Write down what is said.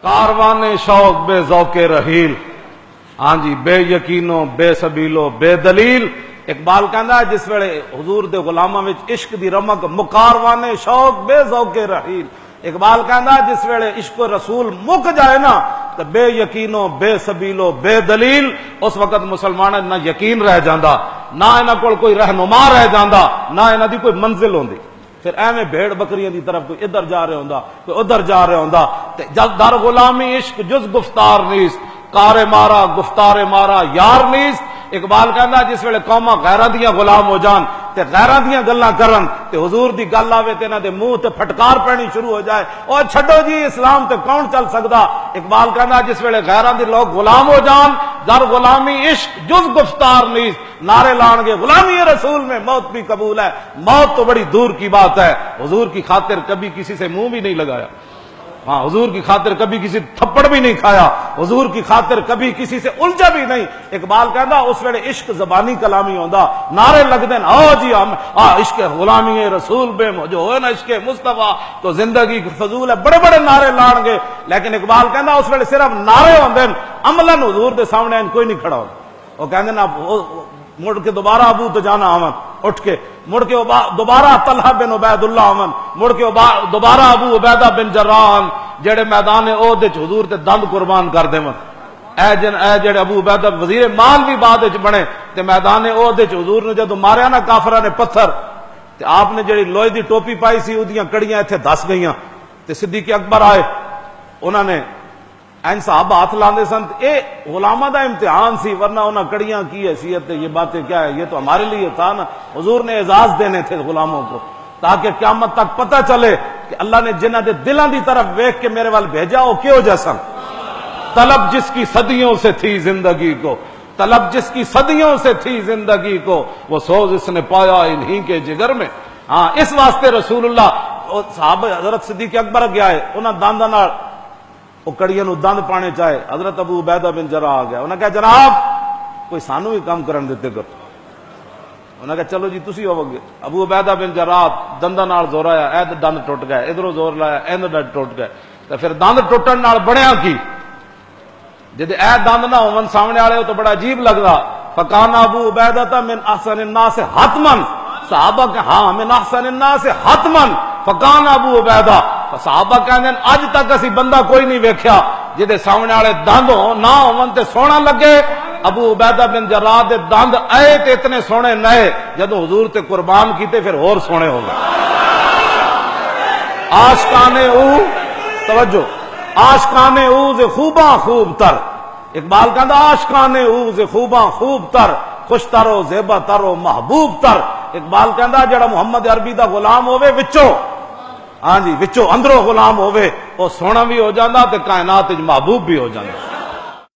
کاروانے شوق بے ذوق رحیل، ہاں جی بے یقینو بے سبیلو بے دلیل۔ اقبال کہندا ہے جس ویلے حضور دے غلاماں وچ عشق دی رمق مکاروانے شوق بے ذوق رحیل، اقبال کہندا ہے جس ویلے عشق رسول مک جائے نا تو بے یقینو بے سبیلو بے دلیل، اس وقت مسلمان نہ یقین رہ جاندا، نہ انہاں کول کوئی رہنما رہ جاندا، نہ انہاں دی کوئی منزل ہوندی۔ پھر ایویں بھیڑ بکریاں دی طرف کوئی ادھر جا رہا ہوندا کوئی ادھر جا رہا ہوندا، جل در غلامی عشق جز گفتار نیست، کار مارا گفتار مارا یار نیست۔ اقبال کہندا جس ویلے قوماں غیراں دیاں غلام ہو جان تے غیراں دیاں گلاں کرن تے حضور دی گل آوے تے انہاں دے منہ تے پھٹکار پڑنی شروع ہو جائے، او چھڈو جی اسلام تے کون چل سکدا۔ اقبال کہندا جس ویلے غیراں دے لوگ غلام ہو جان، در غلامی عشق جز گفتار نیست، نعرے لان گے غلامی رسول میں موت بھی قبول ہے، موت تو بڑی دور کی بات ہے۔ حضور کی خاطر کبھی کسی سے منہ بھی نہیں لگایا، ہاں حضور کی خاطر کبھی کسی تھپڑ بھی نہیں کھایا، حضور کی خاطر کبھی کسی سے الجھا بھی نہیں۔ اقبال کہندا اس ویلے عشق زبانی کلامی ہوندا، نعرے لگ دین آؤ جی ہم عشق غلامی رسول بے جو ہوئے نا عشق مصطفیٰ تو زندگی فضول ہے، بڑے بڑے نعرے لان گے، لیکن اقبال کہندا اس ویلے صرف نعرے ہوندے، عملاً حضور دے سامنے کوئی نہیں کھڑا ہوندا۔ وہ کہندے نا مڑ کے دوبارہ ابو تجانا آمن اٹھ کے، مڑ کے دوبارہ طلحہ بن عبید اللہ آمن، مڑ کے دوبارہ ابو عبیدہ بن جراح جڑے میدان عہد وچ حضور تے دند قربان کر دیون، اے جڑے ابو عبیدہ وزیر مال بھی بعد وچ بنے تے میدان عہد وچ حضور نے جدوں ماریا نا کافراں نے پتھر تے آپ نے جڑی لوہے دی ٹوپی پائی سی اودیاں کڑیاں ایتھے دس گئیاں تے صدیق اکبر آئے، انہاں نے این صحابہ ہاتھ لاندے سن، اے غلامہ دا امتحان سی، ورنہ انہاں کڑیاں کی حیثیت ہے، یہ باتیں کیا ہے، یہ تو ہمارے لیے تھا نا۔ حضور نے اعزاز دینے تھے غلاموں کو تاکہ قیامت تک پتہ چلے کہ اللہ نے جنہاں دے دلاں دی طرف ویکھ کے میرے وال بھیجا وہ کیوں جیسا۔ طلب جس کی صدیوں سے تھی زندگی کو، طلب جس کی صدیوں سے تھی زندگی کو، وہ سوز اس نے پایا انہی کے جگر میں۔ ہاں اس واسطے رسول اللہ صحابہ حضرت صدیق اکبر گیا ہے، انہاں دانداں نال وہ کڑیاں نو دند پانے چاہے، حضرت ابو عبیدہ بن جراح آ گیا، انہاں کہا جناب کوئی سانو بھی کام کرن دیتے کرو، انہاں کہا چلو جی تسی ہو گے۔ ابو عبیدہ بن جراح دنداں نال زور آیا، اے دند ٹوٹ گئے، ادھروں زور لایا اے دند ٹوٹ گئے، تے پھر دند ٹوٹن نال بنیا کی، جے اے دند نہ ہون سامنے والے تو بڑا عجیب لگدا۔ فکان ابو عبیدہ من احسن الناس حتما، صحابہ کہ ہاں من احسن الناس حتما فکان ابو عبیدہ، صحابہ کہندے اج تک اسی بندہ کوئی نہیں ویکھیا جے سامنے والے دند نہ ہون تے سونا لگے۔ ابو عبیدہ بن جراح دے دند اے تے اتنے سونے نئے، جدوں حضور تے قربان کیتے پھر اور سونے ہو گئے۔ عاشقانے او توجہ، عاشقانے او ز خوباں خوب تر، اقبال کہندا عاشقانے او ز خوباں خوب تر، خوش تر و زیبا تر و محبوب تر۔ اقبال کہندا جڑا محمد عربی دا غلام ہوے وچوں، ہاں جی وچوں اندروں غلام ہوے، وہ سونا بھی ہو جاندا تے کائنات وچ محبوب بھی ہو جاندا۔